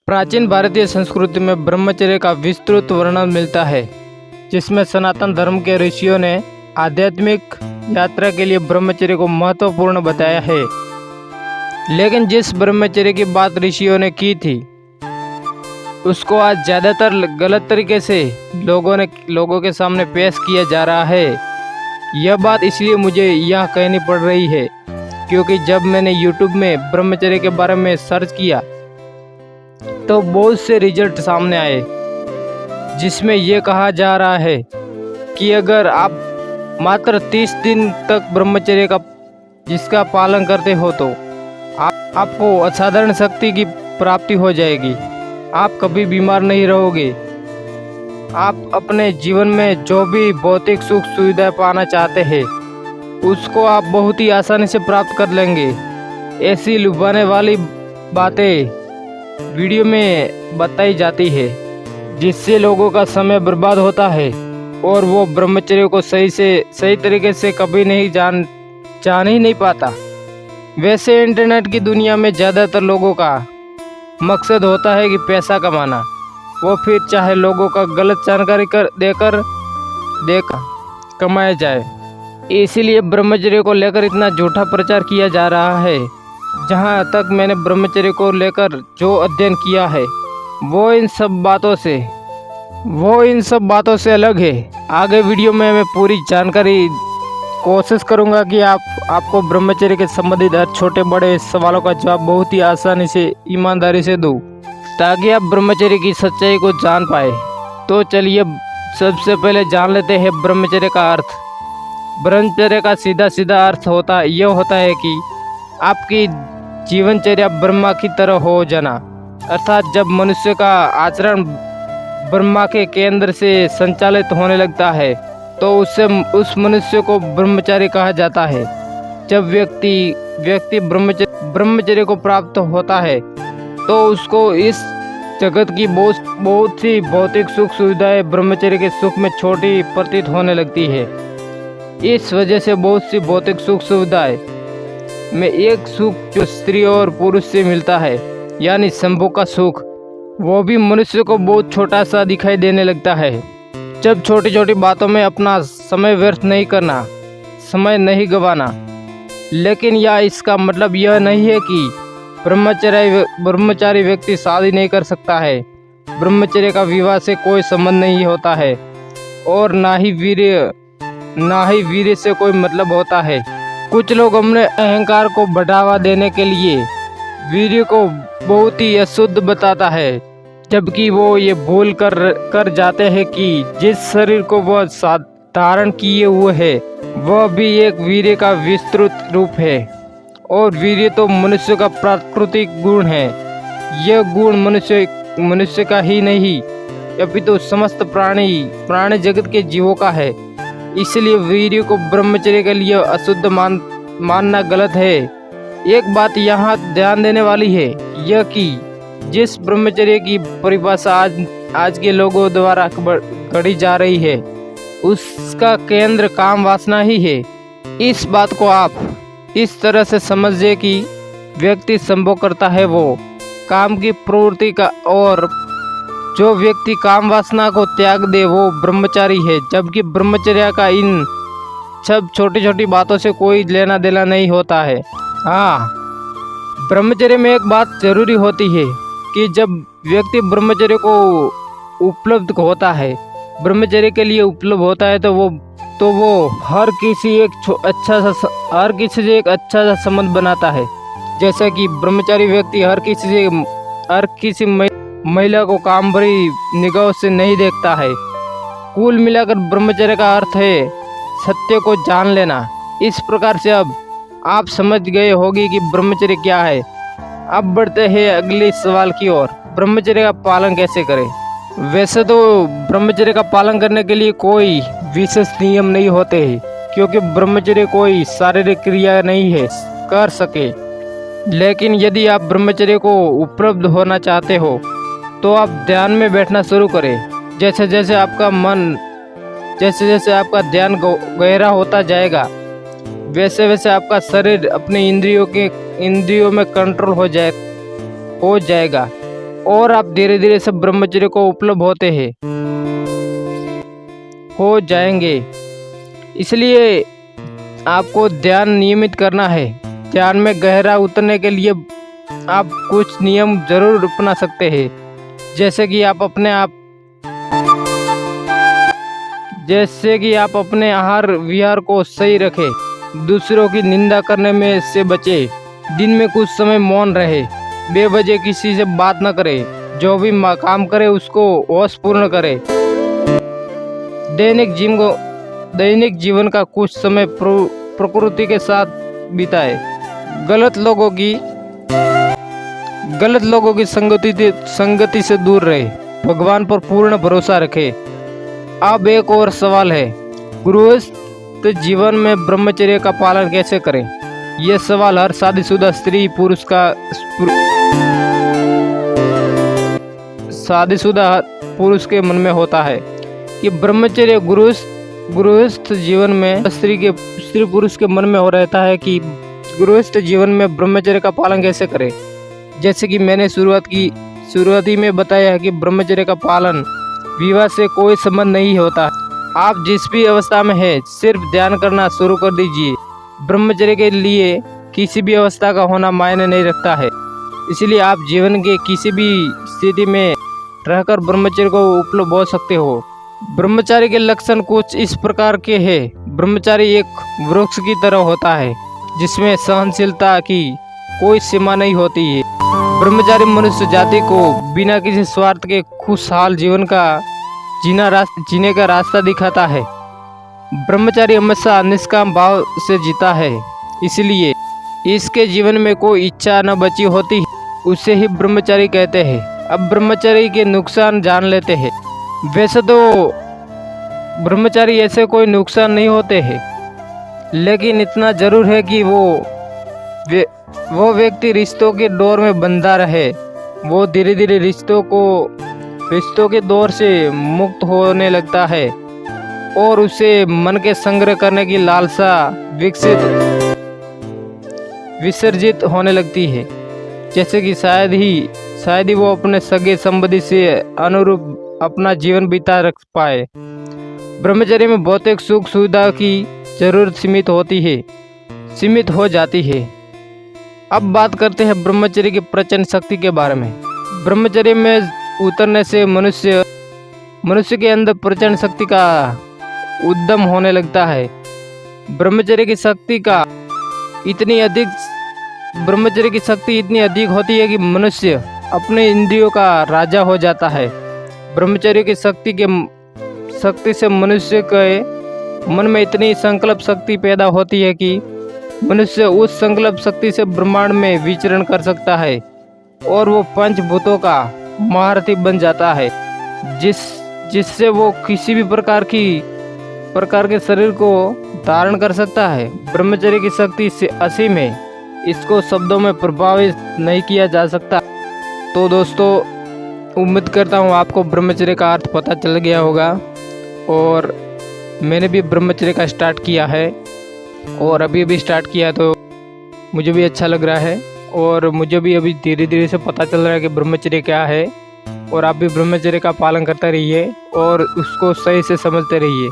प्राचीन भारतीय संस्कृति में ब्रह्मचर्य का विस्तृत वर्णन मिलता है, जिसमें सनातन धर्म के ऋषियों ने आध्यात्मिक यात्रा के लिए ब्रह्मचर्य को महत्वपूर्ण बताया है। लेकिन जिस ब्रह्मचर्य की बात ऋषियों ने की थी, उसको आज ज़्यादातर गलत तरीके से लोगों के सामने पेश किया जा रहा है। यह बात इसलिए मुझे यह कहनी पड़ रही है क्योंकि जब मैंने YouTube में ब्रह्मचर्य के बारे में सर्च किया तो बहुत से रिजल्ट सामने आए, जिसमें यह कहा जा रहा है कि अगर आप मात्र 30 दिन तक ब्रह्मचर्य का जिसका पालन करते हो तो आपको असाधारण शक्ति की प्राप्ति हो जाएगी। आप कभी बीमार नहीं रहोगे। आप अपने जीवन में जो भी भौतिक सुख सुविधा पाना चाहते हैं उसको आप बहुत ही आसानी से प्राप्त कर लेंगे। ऐसी लुभाने वाली बातें वीडियो में बताई जाती है, जिससे लोगों का समय बर्बाद होता है और वो ब्रह्मचर्य को सही तरीके से कभी नहीं जान ही नहीं पाता। वैसे इंटरनेट की दुनिया में ज़्यादातर लोगों का मकसद होता है कि पैसा कमाना, वो फिर चाहे लोगों का गलत जानकारी देकर कमाया जाए। इसीलिए ब्रह्मचर्य को लेकर इतना झूठा प्रचार किया जा रहा है। जहाँ तक मैंने ब्रह्मचर्य को लेकर जो अध्ययन किया है वो इन सब बातों से अलग है। आगे वीडियो में मैं पूरी जानकारी कोशिश करूंगा कि आपको ब्रह्मचर्य के संबंधित हर छोटे बड़े सवालों का जवाब बहुत ही आसानी से ईमानदारी से दूं, ताकि आप ब्रह्मचर्य की सच्चाई को जान पाए। तो चलिए सबसे पहले जान लेते हैं ब्रह्मचर्य का अर्थ। ब्रह्मचर्य का सीधा अर्थ होता है कि आपकी जीवनचर्या ब्रह्मा की तरह हो जाना, अर्थात जब मनुष्य का आचरण ब्रह्मा के केंद्र से संचालित होने लगता है तो उस मनुष्य को ब्रह्मचारी कहा जाता है। जब व्यक्ति ब्रह्मचर्य को प्राप्त होता है तो उसको इस जगत की बहुत सी भौतिक सुख सुविधाएं ब्रह्मचर्य के सुख में छोटी प्रतीत होने लगती है। इस वजह से बहुत सी भौतिक सुख सुविधाएं में एक सुख जो स्त्री और पुरुष से मिलता है, यानी संभोग का सुख, वो भी मनुष्य को बहुत छोटा सा दिखाई देने लगता है। जब छोटी छोटी बातों में अपना समय व्यर्थ नहीं करना, समय नहीं गंवाना। लेकिन इसका मतलब यह नहीं है कि ब्रह्मचारी व्यक्ति शादी नहीं कर सकता है। ब्रह्मचर्य का विवाह से कोई संबंध नहीं होता है और ना ही वीर्य से कोई मतलब होता है। कुछ लोग अपने अहंकार को बढ़ावा देने के लिए वीर्य को बहुत ही अशुद्ध बताता है, जबकि वो ये भूल कर जाते हैं कि जिस शरीर को वह धारण किए हुए है वह भी एक वीर्य का विस्तृत रूप है। और वीर्य तो मनुष्य का प्राकृतिक गुण है। यह गुण मनुष्य का ही नहीं अपितु समस्त प्राणी जगत के जीवों का है। इसलिए वीर्य को ब्रह्मचर्य के लिए अशुद्ध मानना गलत है। एक बात यहाँ ध्यान देने वाली है यह कि जिस ब्रह्मचर्य की परिभाषा आज के लोगों द्वारा गढ़ी जा रही है उसका केंद्र काम वासना ही है। इस बात को आप इस तरह से समझिए कि व्यक्ति संभोग करता है वो काम की प्रवृत्ति का, और जो व्यक्ति काम वासना को त्याग दे वो ब्रह्मचारी है। जबकि ब्रह्मचर्य का इन सब छोटी छोटी बातों से कोई लेना देना नहीं होता है। हाँ, ब्रह्मचर्य में एक बात जरूरी होती है कि जब व्यक्ति ब्रह्मचर्य को उपलब्ध होता है, ब्रह्मचर्य के लिए उपलब्ध होता है तो वो हर किसी से एक अच्छा सा संबंध बनाता है। जैसा कि ब्रह्मचारी व्यक्ति हर किसी महिला को काम भरी निगाह से नहीं देखता है। कुल मिलाकर ब्रह्मचर्य का अर्थ है सत्य को जान लेना। इस प्रकार से अब आप समझ गए होगी कि ब्रह्मचर्य क्या है। अब बढ़ते हैं अगले सवाल की ओर, ब्रह्मचर्य का पालन कैसे करें। वैसे तो ब्रह्मचर्य का पालन करने के लिए कोई विशेष नियम नहीं होते हैं, क्योंकि ब्रह्मचर्य कोई शारीरिक क्रिया नहीं है कर सके। लेकिन यदि आप ब्रह्मचर्य को उपलब्ध होना चाहते हो तो आप ध्यान में बैठना शुरू करें। जैसे जैसे आपका ध्यान गहरा होता जाएगा वैसे वैसे आपका शरीर अपने इंद्रियों में कंट्रोल हो जाएगा। और आप धीरे धीरे सब ब्रह्मचर्य को उपलब्ध होते हैं हो जाएंगे। इसलिए आपको ध्यान नियमित करना है। ध्यान में गहरा उतरने के लिए आप कुछ नियम जरूर अपना सकते हैं, जैसे कि आप अपने आहार विहार को सही रखें, दूसरों की निंदा करने में से बचे, दिन में कुछ समय मौन रहे, बेवजह किसी से बात न करे, जो भी काम करे उसको होशपूर्ण करे, दैनिक जीवन का कुछ समय प्रकृति के साथ बिताए, गलत लोगों की संगति से दूर रहे, भगवान पर पूर्ण भरोसा रखे। अब एक और सवाल है, गृहस्थ जीवन में ब्रह्मचर्य का पालन कैसे करें? यह सवाल हर शादीशुदा स्त्री पुरुष के मन में होता है कि ब्रह्मचर्य गृहस्थ जीवन में स्त्री पुरुष के मन में हो रहता है कि गृहस्थ जीवन में ब्रह्मचर्य का पालन कैसे करें। जैसे कि मैंने शुरुआती में बताया है कि ब्रह्मचर्य का पालन विवाह से कोई संबंध नहीं होता। आप जिस भी अवस्था में हैं, सिर्फ ध्यान करना शुरू कर दीजिए। ब्रह्मचर्य के लिए किसी भी अवस्था का होना मायने नहीं रखता है, इसलिए आप जीवन के किसी भी स्थिति में रहकर ब्रह्मचर्य को उपलब्ध हो सकते हो। ब्रह्मचारी के लक्षण कुछ इस प्रकार के हैं। ब्रह्मचारी एक वृक्ष की तरह होता है जिसमें सहनशीलता की कोई सीमा नहीं होती है। ब्रह्मचारी मनुष्य जाति को बिना किसी स्वार्थ के खुशहाल जीवन का जीने का रास्ता दिखाता है। ब्रह्मचारी हमेशा निष्काम भाव से जीता है, इसलिए इसके जीवन में कोई इच्छा न बची होती, उसे ही ब्रह्मचारी कहते हैं। अब ब्रह्मचारी के नुकसान जान लेते हैं। वैसे तो ब्रह्मचारी ऐसे कोई नुकसान नहीं होते हैं, लेकिन इतना जरूर है कि वो व्यक्ति रिश्तों के डोर में बंधा रहे। वो धीरे धीरे रिश्तों के दौर से मुक्त होने लगता है और उसे मन के संग्रह करने की लालसा विसर्जित होने लगती है। जैसे कि शायद ही वो अपने सगे संबंधी से अनुरूप अपना जीवन बिता रख पाए। ब्रह्मचर्य में भौतिक सुख सुविधा की जरूरत सीमित हो जाती है। अब बात करते हैं ब्रह्मचर्य की प्रचंड शक्ति के बारे में। ब्रह्मचर्य में उतरने से मनुष्य के अंदर प्रचंड शक्ति का उद्यम होने लगता है। ब्रह्मचर्य की शक्ति इतनी अधिक होती है कि मनुष्य अपने इंद्रियों का राजा हो जाता है। ब्रह्मचर्य की शक्ति से मनुष्य के मन में इतनी संकल्प शक्ति पैदा होती है कि मनुष्य उस संकल्प शक्ति से ब्रह्मांड में विचरण कर सकता है और वो पंचभूतों का महारथी बन जाता है, जिससे वो किसी भी प्रकार के शरीर को धारण कर सकता है। ब्रह्मचर्य की शक्ति से असीम है, इसको शब्दों में प्रभावित नहीं किया जा सकता। तो दोस्तों, उम्मीद करता हूँ आपको ब्रह्मचर्य का अर्थ पता चल गया होगा, और मैंने भी ब्रह्मचर्य का स्टार्ट किया है और अभी स्टार्ट किया, तो मुझे भी अच्छा लग रहा है और मुझे भी अभी धीरे धीरे से पता चल रहा है कि ब्रह्मचर्य क्या है। और आप भी ब्रह्मचर्य का पालन करते रहिए और उसको सही से समझते रहिए।